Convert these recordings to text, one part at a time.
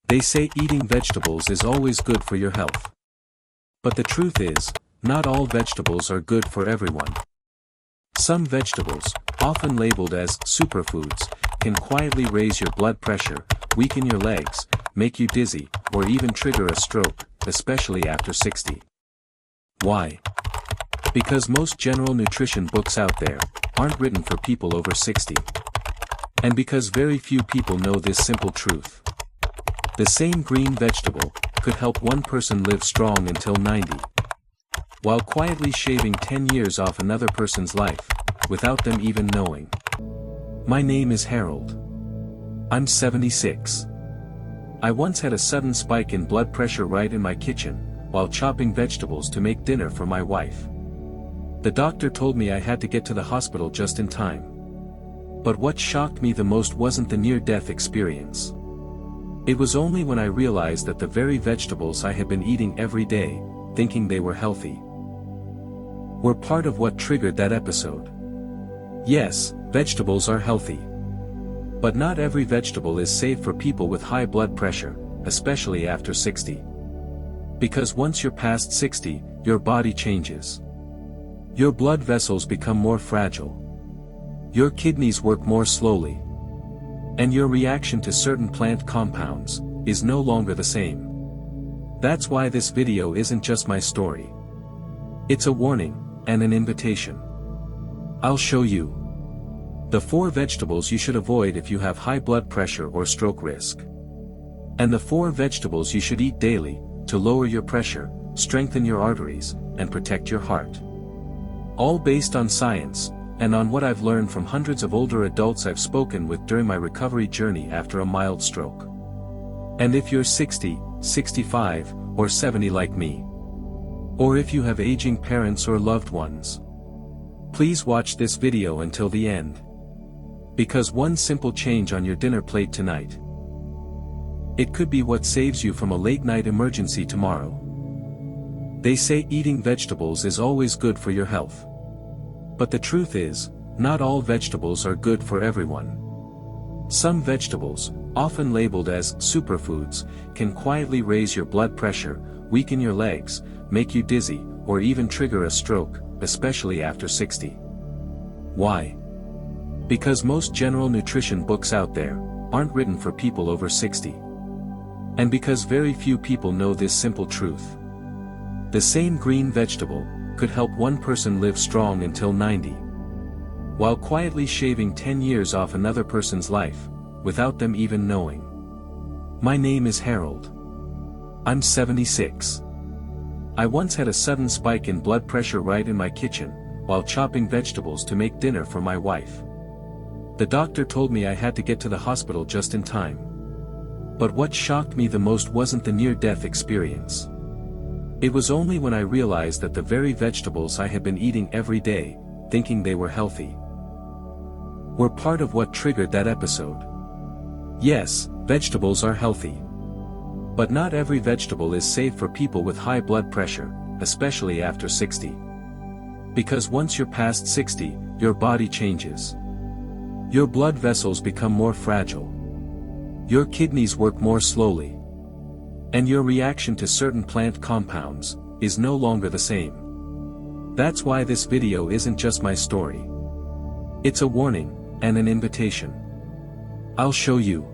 They say eating vegetables is always good for your health. But the truth is, not all vegetables are good for everyone. Some vegetables, often labeled as superfoods, can quietly raise your blood pressure, weaken your legs, make you dizzy, or even trigger a stroke, especially after 60. Why? Because most general nutrition books out there aren't written for people over 60. And because very few people know this simple truth. The same green vegetable could help one person live strong until 90, while quietly shaving 10 years off another person's life, without them even knowing. My name is Harold. I'm 76. I once had a sudden spike in blood pressure right in my kitchen, while chopping vegetables to make dinner for my wife. The doctor told me I had to get to the hospital just in time. But what shocked me the most wasn't the near-death experience. It was only when I realized that the very vegetables I had been eating every day, thinking they were healthy, were part of what triggered that episode. Yes, vegetables are healthy. But not every vegetable is safe for people with high blood pressure, especially after 60. Because once you're past 60, your body changes. Your blood vessels become more fragile. Your kidneys work more slowly. And your reaction to certain plant compounds is no longer the same. That's why this video isn't just my story. It's a warning and an invitation. I'll show you the 4 vegetables you should avoid if you have high blood pressure or stroke risk. And the 4 vegetables you should eat daily to lower your pressure, strengthen your arteries, and protect your heart. All based on science, and on what I've learned from hundreds of older adults I've spoken with during my recovery journey after a mild stroke. And if you're 60, 65, or 70 like me, or if you have aging parents or loved ones, please watch this video until the end. Because one simple change on your dinner plate tonight, it could be what saves you from a late-night emergency tomorrow. They say eating vegetables is always good for your health. But the truth is, not all vegetables are good for everyone. Some vegetables, often labeled as superfoods, can quietly raise your blood pressure, weaken your legs, make you dizzy, or even trigger a stroke, especially after 60. Why? Because most general nutrition books out there aren't written for people over 60. And because very few people know this simple truth. The same green vegetable could help one person live strong until 90, while quietly shaving 10 years off another person's life, without them even knowing. My name is Harold. I'm 76. I once had a sudden spike in blood pressure right in my kitchen, while chopping vegetables to make dinner for my wife. The doctor told me I had to get to the hospital just in time. But what shocked me the most wasn't the near-death experience. It was only when I realized that the very vegetables I had been eating every day, thinking they were healthy, were part of what triggered that episode. Yes, vegetables are healthy. But not every vegetable is safe for people with high blood pressure, especially after 60. Because once you're past 60, your body changes. Your blood vessels become more fragile. Your kidneys work more slowly. And your reaction to certain plant compounds is no longer the same. That's why this video isn't just my story. It's a warning and an invitation. I'll show you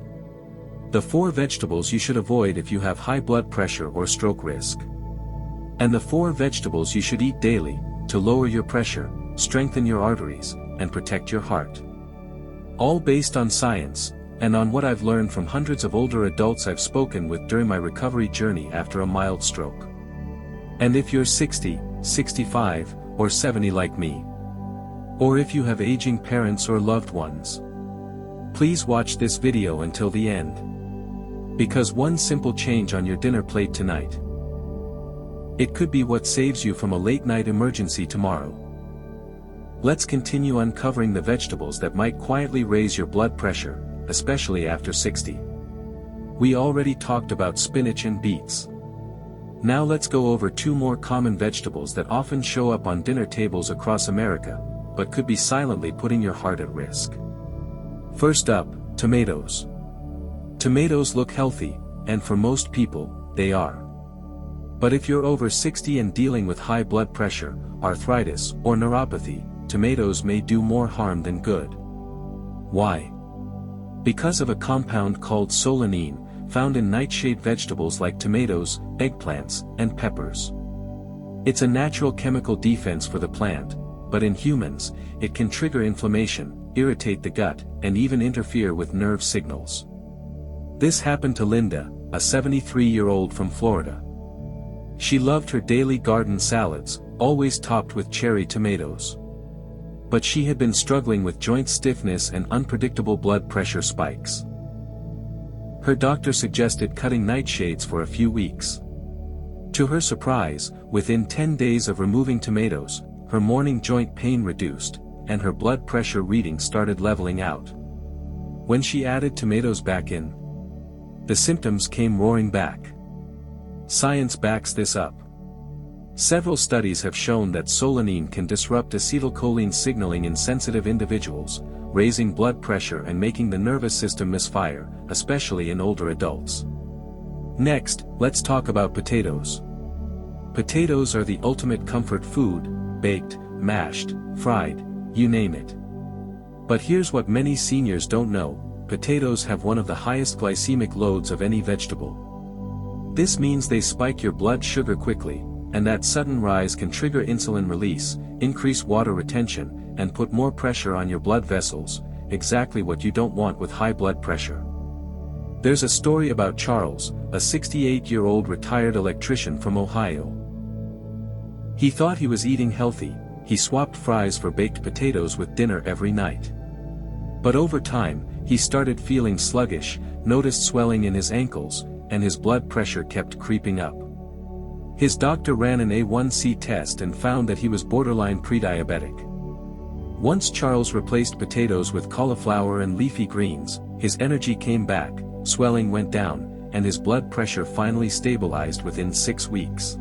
the 4 vegetables you should avoid if you have high blood pressure or stroke risk. And the 4 vegetables you should eat daily to lower your pressure, strengthen your arteries, and protect your heart. All based on science, and on what I've learned from hundreds of older adults I've spoken with during my recovery journey after a mild stroke. And if you're 60, 65, or 70 like me, or if you have aging parents or loved ones, please watch this video until the end. Because one simple change on your dinner plate tonight, it could be what saves you from a late-night emergency tomorrow. Let's continue uncovering the vegetables that might quietly raise your blood pressure, especially after 60. We already talked about spinach and beets. Now let's go over 2 more common vegetables that often show up on dinner tables across America, but could be silently putting your heart at risk. First up, tomatoes. Tomatoes look healthy, and for most people, they are. But if you're over 60 and dealing with high blood pressure, arthritis, or neuropathy, tomatoes may do more harm than good. Why? Because of a compound called solanine, found in nightshade vegetables like tomatoes, eggplants, and peppers. It's a natural chemical defense for the plant, but in humans, it can trigger inflammation, irritate the gut, and even interfere with nerve signals. This happened to Linda, a 73-year-old from Florida. She loved her daily garden salads, always topped with cherry tomatoes. But she had been struggling with joint stiffness and unpredictable blood pressure spikes. Her doctor suggested cutting nightshades for a few weeks. To her surprise, within 10 days of removing tomatoes, her morning joint pain reduced, and her blood pressure reading started leveling out. When she added tomatoes back in, the symptoms came roaring back. Science backs this up. Several studies have shown that solanine can disrupt acetylcholine signaling in sensitive individuals, raising blood pressure and making the nervous system misfire, especially in older adults. Next, let's talk about potatoes. Potatoes are the ultimate comfort food, baked, mashed, fried, you name it. But here's what many seniors don't know: potatoes have one of the highest glycemic loads of any vegetable. This means they spike your blood sugar quickly, and that sudden rise can trigger insulin release, increase water retention, and put more pressure on your blood vessels, exactly what you don't want with high blood pressure. There's a story about Charles, a 68-year-old retired electrician from Ohio. He thought he was eating healthy. He swapped fries for baked potatoes with dinner every night. But over time, he started feeling sluggish, noticed swelling in his ankles, and his blood pressure kept creeping up. His doctor ran an A1C test and found that he was borderline prediabetic. Once Charles replaced potatoes with cauliflower and leafy greens, his energy came back, swelling went down, and his blood pressure finally stabilized within 6 weeks.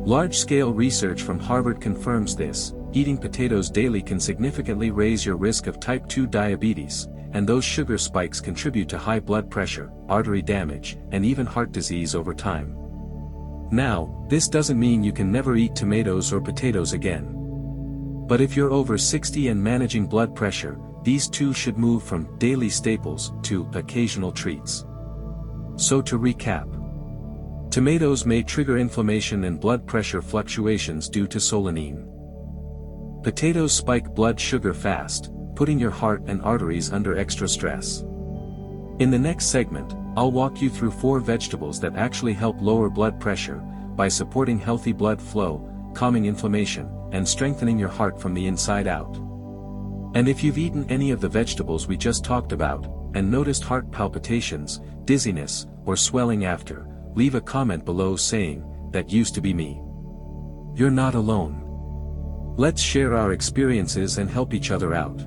Large-scale research from Harvard confirms this. Eating potatoes daily can significantly raise your risk of type 2 diabetes, and those sugar spikes contribute to high blood pressure, artery damage, and even heart disease over time. Now, this doesn't mean you can never eat tomatoes or potatoes again. But if you're over 60 and managing blood pressure, these two should move from daily staples to occasional treats. So to recap, tomatoes may trigger inflammation and blood pressure fluctuations due to solanine. Potatoes spike blood sugar fast, putting your heart and arteries under extra stress. In the next segment, I'll walk you through 4 vegetables that actually help lower blood pressure by supporting healthy blood flow, calming inflammation, and strengthening your heart from the inside out. And if you've eaten any of the vegetables we just talked about, and noticed heart palpitations, dizziness, or swelling after, leave a comment below saying, "That used to be me." You're not alone. Let's share our experiences and help each other out.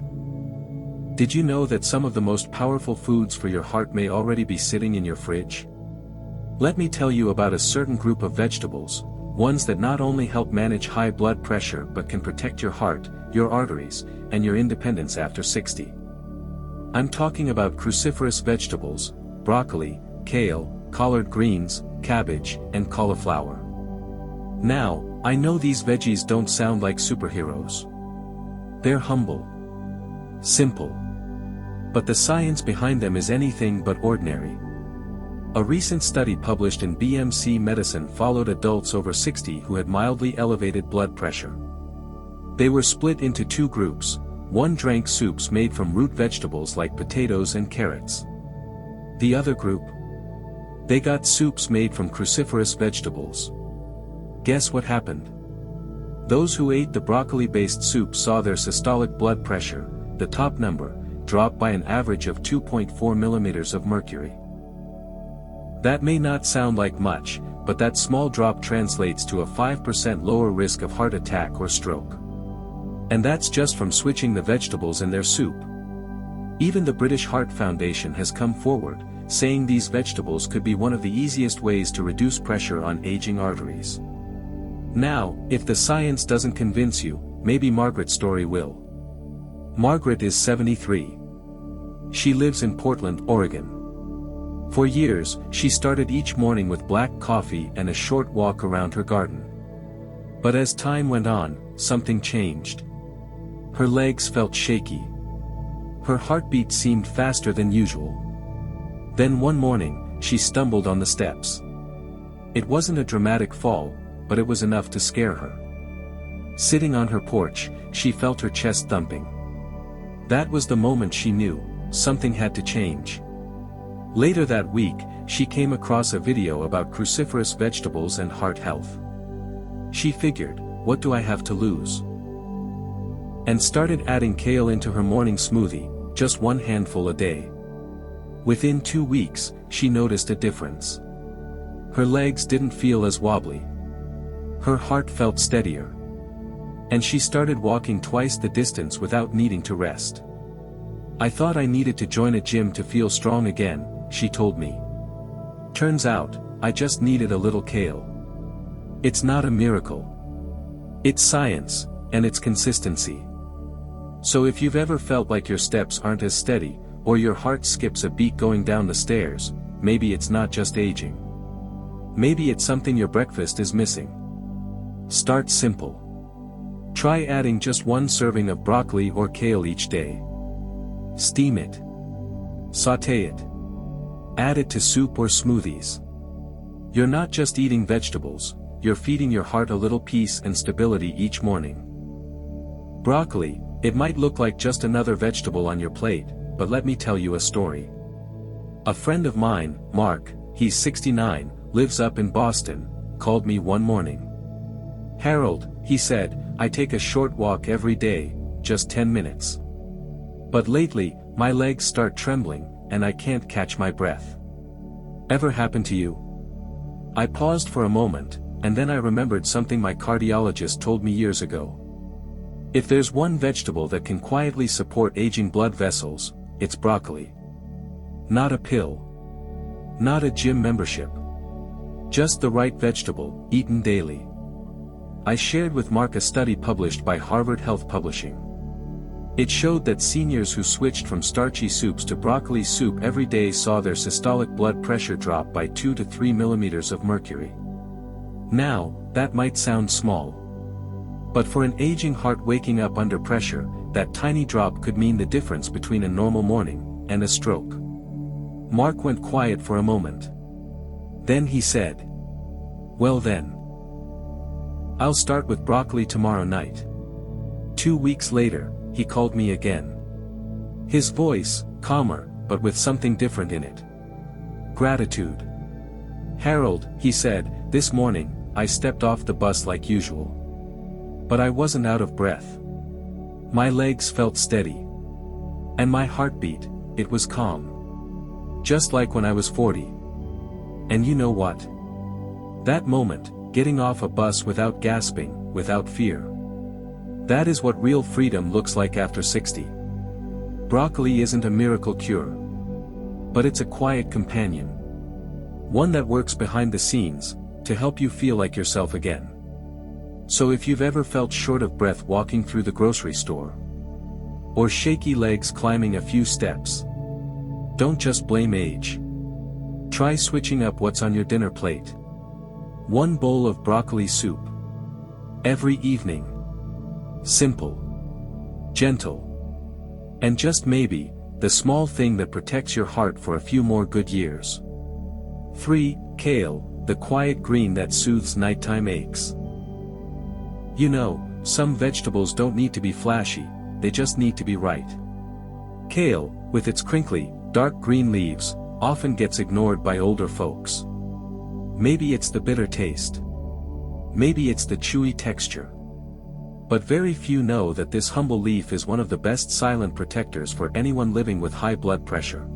Did you know that some of the most powerful foods for your heart may already be sitting in your fridge? Let me tell you about a certain group of vegetables, ones that not only help manage high blood pressure but can protect your heart, your arteries, and your independence after 60. I'm talking about cruciferous vegetables: broccoli, kale, collard greens, cabbage, and cauliflower. Now, I know these veggies don't sound like superheroes. They're humble, simple, but the science behind them is anything but ordinary. A recent study published in BMC Medicine followed adults over 60 who had mildly elevated blood pressure. They were split into 2 groups. One drank soups made from root vegetables like potatoes and carrots. The other group? They got soups made from cruciferous vegetables. Guess what happened? Those who ate the broccoli-based soup saw their systolic blood pressure, the top number, drop by an average of 2.4 millimeters of mercury. That may not sound like much, but that small drop translates to a 5% lower risk of heart attack or stroke. And that's just from switching the vegetables in their soup. Even the British Heart Foundation has come forward, saying these vegetables could be one of the easiest ways to reduce pressure on aging arteries. Now, if the science doesn't convince you, maybe Margaret's story will. Margaret is 73. She lives in Portland, Oregon. For years, she started each morning with black coffee and a short walk around her garden. But as time went on, something changed. Her legs felt shaky. Her heartbeat seemed faster than usual. Then one morning, she stumbled on the steps. It wasn't a dramatic fall, but it was enough to scare her. Sitting on her porch, she felt her chest thumping. That was the moment she knew, something had to change. Later that week, she came across a video about cruciferous vegetables and heart health. She figured, what do I have to lose? And started adding kale into her morning smoothie, just one handful a day. Within 2 weeks, she noticed a difference. Her legs didn't feel as wobbly. Her heart felt steadier. And she started walking twice the distance without needing to rest. I thought I needed to join a gym to feel strong again, she told me. Turns out, I just needed a little kale. It's not a miracle. It's science, and it's consistency. So if you've ever felt like your steps aren't as steady, or your heart skips a beat going down the stairs, maybe it's not just aging. Maybe it's something your breakfast is missing. Start simple. Try adding just one serving of broccoli or kale each day. Steam it. Sauté it. Add it to soup or smoothies. You're not just eating vegetables, you're feeding your heart a little peace and stability each morning. Broccoli, it might look like just another vegetable on your plate, but let me tell you a story. A friend of mine, Mark, he's 69, lives up in Boston, called me one morning. Harold, he said, I take a short walk every day, just 10 minutes. But lately, my legs start trembling, and I can't catch my breath. Ever happen to you? I paused for a moment, and then I remembered something my cardiologist told me years ago. If there's one vegetable that can quietly support aging blood vessels, it's broccoli. Not a pill. Not a gym membership. Just the right vegetable, eaten daily. I shared with Mark a study published by Harvard Health Publishing. It showed that seniors who switched from starchy soups to broccoli soup every day saw their systolic blood pressure drop by 2 to 3 millimeters of mercury. Now, that might sound small. But for an aging heart waking up under pressure, that tiny drop could mean the difference between a normal morning and a stroke. Mark went quiet for a moment. Then he said, "Well then. I'll start with broccoli tomorrow night." 2 weeks later, he called me again. His voice, calmer, but with something different in it. Gratitude. "Harold," he said, "this morning, I stepped off the bus like usual. But I wasn't out of breath. My legs felt steady. And my heartbeat, it was calm. Just like when I was 40. And you know what? That moment, getting off a bus without gasping, without fear. That is what real freedom looks like after 60. Broccoli isn't a miracle cure. But it's a quiet companion. One that works behind the scenes, to help you feel like yourself again. So if you've ever felt short of breath walking through the grocery store, or shaky legs climbing a few steps, don't just blame age. Try switching up what's on your dinner plate. One bowl of broccoli soup. Every evening. Simple. Gentle. And just maybe, the small thing that protects your heart for a few more good years. 3. Kale, the quiet green that soothes nighttime aches. You know, some vegetables don't need to be flashy, they just need to be right. Kale, with its crinkly, dark green leaves, often gets ignored by older folks. Maybe it's the bitter taste. Maybe it's the chewy texture. But very few know that this humble leaf is one of the best silent protectors for anyone living with high blood pressure.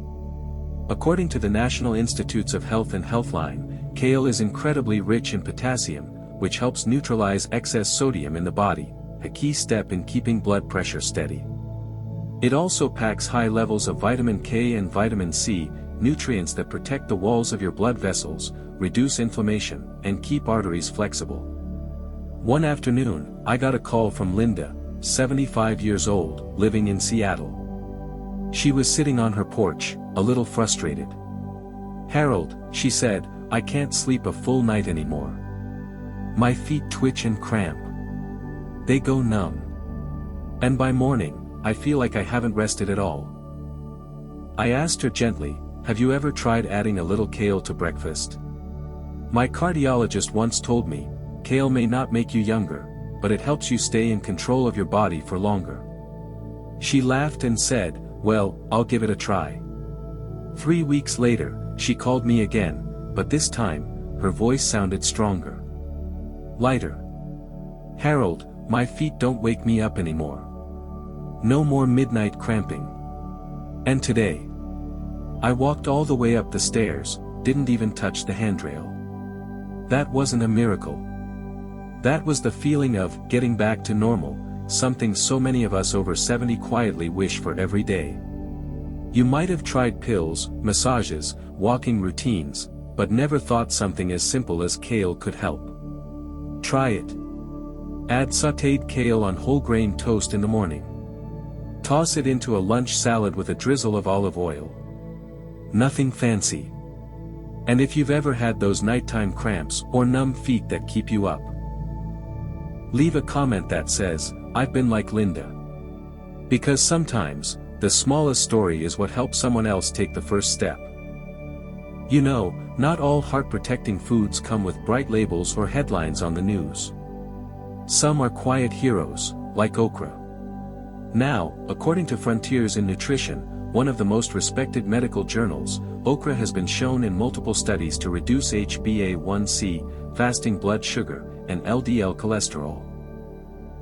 According to the National Institutes of Health and Healthline, kale is incredibly rich in potassium, which helps neutralize excess sodium in the body, a key step in keeping blood pressure steady. It also packs high levels of vitamin K and vitamin C, nutrients that protect the walls of your blood vessels, reduce inflammation, and keep arteries flexible. One afternoon, I got a call from Linda, 75 years old, living in Seattle. She was sitting on her porch, a little frustrated. "Harold," she said, "I can't sleep a full night anymore. My feet twitch and cramp. They go numb. And by morning, I feel like I haven't rested at all." I asked her gently, "Have you ever tried adding a little kale to breakfast? My cardiologist once told me, kale may not make you younger, but it helps you stay in control of your body for longer." She laughed and said, "Well, I'll give it a try." 3 weeks later, she called me again, but this time, her voice sounded stronger. Lighter. "Harold, my feet don't wake me up anymore. No more midnight cramping. And today, I walked all the way up the stairs, didn't even touch the handrail. That wasn't a miracle. That was the feeling of getting back to normal, something so many of us over 70 quietly wish for every day." You might have tried pills, massages, walking routines, but never thought something as simple as kale could help. Try it. Add sautéed kale on whole grain toast in the morning. Toss it into a lunch salad with a drizzle of olive oil. Nothing fancy. And if you've ever had those nighttime cramps or numb feet that keep you up, leave a comment that says, "I've been like Linda." Because sometimes, the smallest story is what helps someone else take the first step. You know, not all heart-protecting foods come with bright labels or headlines on the news. Some are quiet heroes, like okra. Now, according to Frontiers in Nutrition, one of the most respected medical journals, okra has been shown in multiple studies to reduce HbA1c, fasting blood sugar, and LDL cholesterol.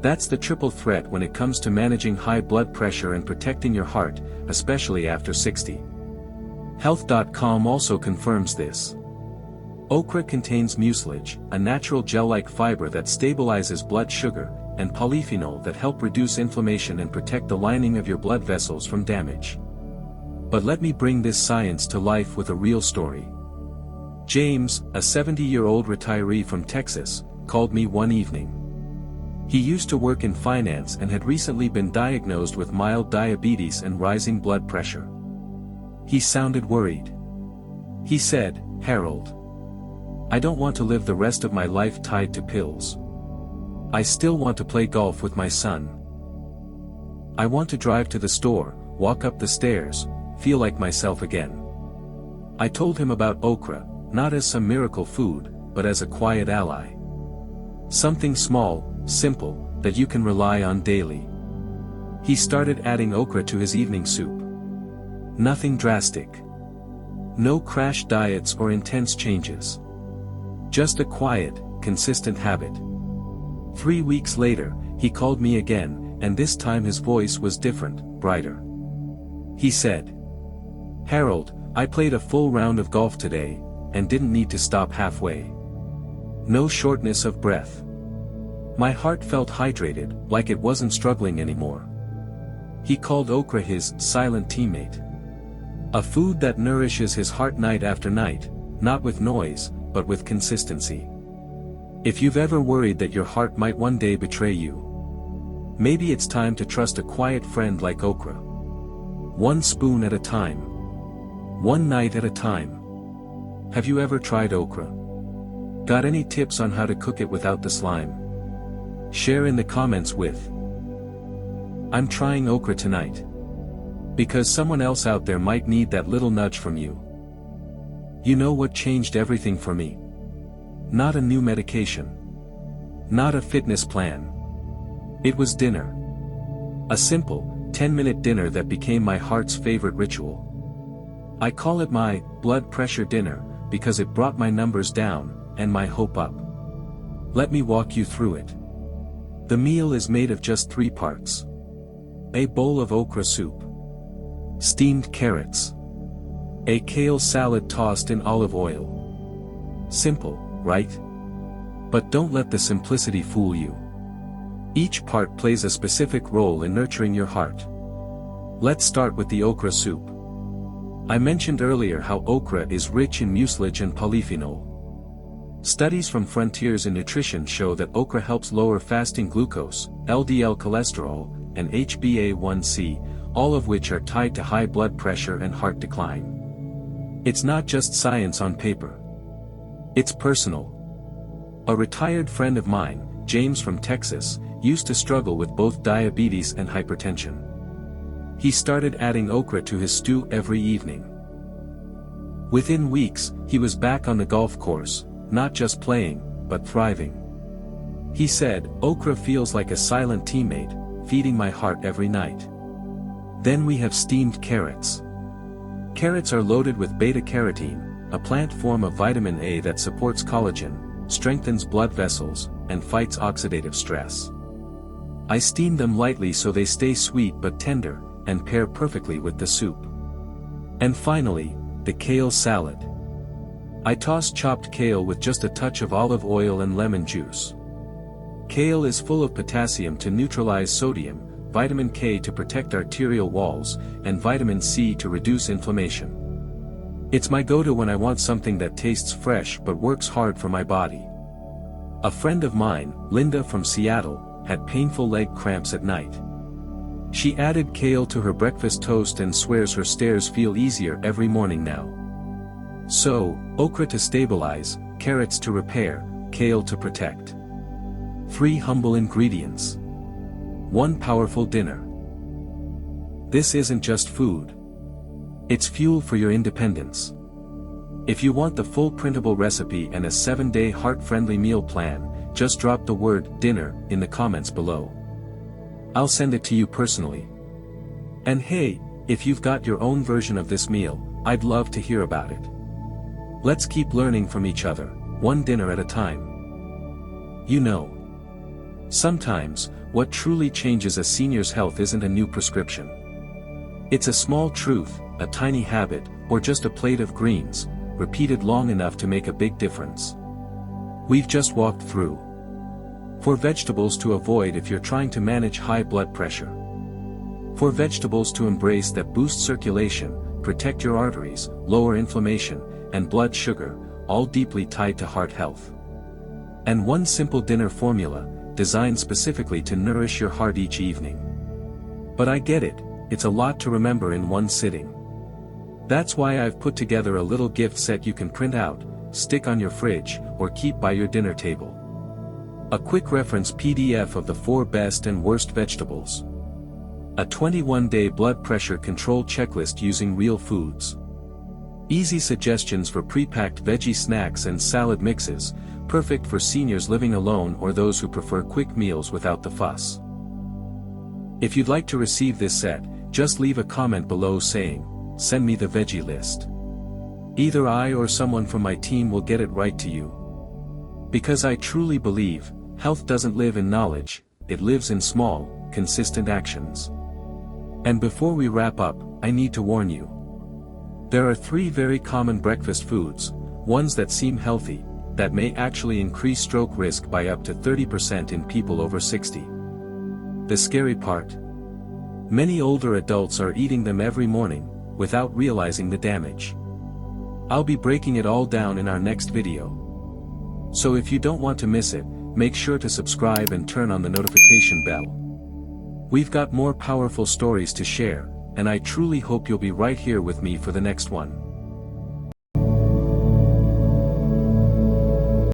That's the triple threat when it comes to managing high blood pressure and protecting your heart, especially after 60. Health.com also confirms this. Okra contains mucilage, a natural gel-like fiber that stabilizes blood sugar, and polyphenol that help reduce inflammation and protect the lining of your blood vessels from damage. But let me bring this science to life with a real story. James, a 70-year-old retiree from Texas, called me one evening. He used to work in finance and had recently been diagnosed with mild diabetes and rising blood pressure. He sounded worried. He said, "Harold, I don't want to live the rest of my life tied to pills. I still want to play golf with my son. I want to drive to the store, walk up the stairs, feel like myself again." I told him about okra, not as some miracle food, but as a quiet ally. Something small, simple, that you can rely on daily. He started adding okra to his evening soup. Nothing drastic. No crash diets or intense changes. Just a quiet, consistent habit. 3 weeks later, he called me again, and this time his voice was different, brighter. He said, "Harold, I played a full round of golf today, and didn't need to stop halfway. No shortness of breath. My heart felt hydrated, like it wasn't struggling anymore." He called okra his silent teammate. A food that nourishes his heart night after night, not with noise, but with consistency. If you've ever worried that your heart might one day betray you, maybe it's time to trust a quiet friend like okra. One spoon at a time. One night at a time. Have you ever tried okra? Got any tips on how to cook it without the slime? Share in the comments with. I'm trying okra tonight. Because someone else out there might need that little nudge from you. You know what changed everything for me? Not a new medication. Not a fitness plan. It was dinner. A simple, 10-minute dinner that became my heart's favorite ritual. I call it my blood pressure dinner, because it brought my numbers down, and my hope up. Let me walk you through it. The meal is made of just 3 parts. A bowl of okra soup. Steamed carrots. A kale salad tossed in olive oil. Simple, right? But don't let the simplicity fool you. Each part plays a specific role in nurturing your heart. Let's start with the okra soup. I mentioned earlier how okra is rich in mucilage and polyphenol. Studies from Frontiers in Nutrition show that okra helps lower fasting glucose, LDL cholesterol, and HbA1c, all of which are tied to high blood pressure and heart decline. It's not just science on paper. It's personal. A retired friend of mine, James from Texas, used to struggle with both diabetes and hypertension. He started adding okra to his stew every evening. Within weeks, he was back on the golf course, not just playing, but thriving. He said, "Okra feels like a silent teammate, feeding my heart every night." Then we have steamed carrots. Carrots are loaded with beta-carotene, a plant form of vitamin A that supports collagen, strengthens blood vessels, and fights oxidative stress. I steam them lightly so they stay sweet but tender, and pair perfectly with the soup. And finally, the kale salad. I toss chopped kale with just a touch of olive oil and lemon juice. Kale is full of potassium to neutralize sodium, vitamin K to protect arterial walls, and vitamin C to reduce inflammation. It's my go-to when I want something that tastes fresh but works hard for my body. A friend of mine, Linda from Seattle, had painful leg cramps at night. She added kale to her breakfast toast and swears her stairs feel easier every morning now. So, okra to stabilize, carrots to repair, kale to protect. 3 humble ingredients. 1 powerful dinner. This isn't just food. It's fuel for your independence. If you want the full printable recipe and a 7-day heart-friendly meal plan, just drop the word dinner in the comments below. I'll send it to you personally. And hey, if you've got your own version of this meal, I'd love to hear about it. Let's keep learning from each other, one dinner at a time. You know, sometimes, what truly changes a senior's health isn't a new prescription. It's a small truth, a tiny habit, or just a plate of greens, repeated long enough to make a big difference. We've just walked through 4 vegetables to avoid if you're trying to manage high blood pressure. 4 vegetables to embrace that boost circulation, protect your arteries, lower inflammation, and blood sugar, all deeply tied to heart health. And 1 simple dinner formula, designed specifically to nourish your heart each evening. But I get it, it's a lot to remember in one sitting. That's why I've put together a little gift set you can print out, stick on your fridge, or keep by your dinner table. A quick reference PDF of the 4 best and worst vegetables. A 21-day blood pressure control checklist using real foods. Easy suggestions for pre-packed veggie snacks and salad mixes, perfect for seniors living alone or those who prefer quick meals without the fuss. If you'd like to receive this set, just leave a comment below saying, "Send me the veggie list." Either I or someone from my team will get it right to you. Because I truly believe, health doesn't live in knowledge, it lives in small, consistent actions. And before we wrap up, I need to warn you. There are 3 very common breakfast foods, ones that seem healthy, that may actually increase stroke risk by up to 30% in people over 60. The scary part? Many older adults are eating them every morning, without realizing the damage. I'll be breaking it all down in our next video. So if you don't want to miss it, make sure to subscribe and turn on the notification bell. We've got more powerful stories to share, and I truly hope you'll be right here with me for the next one.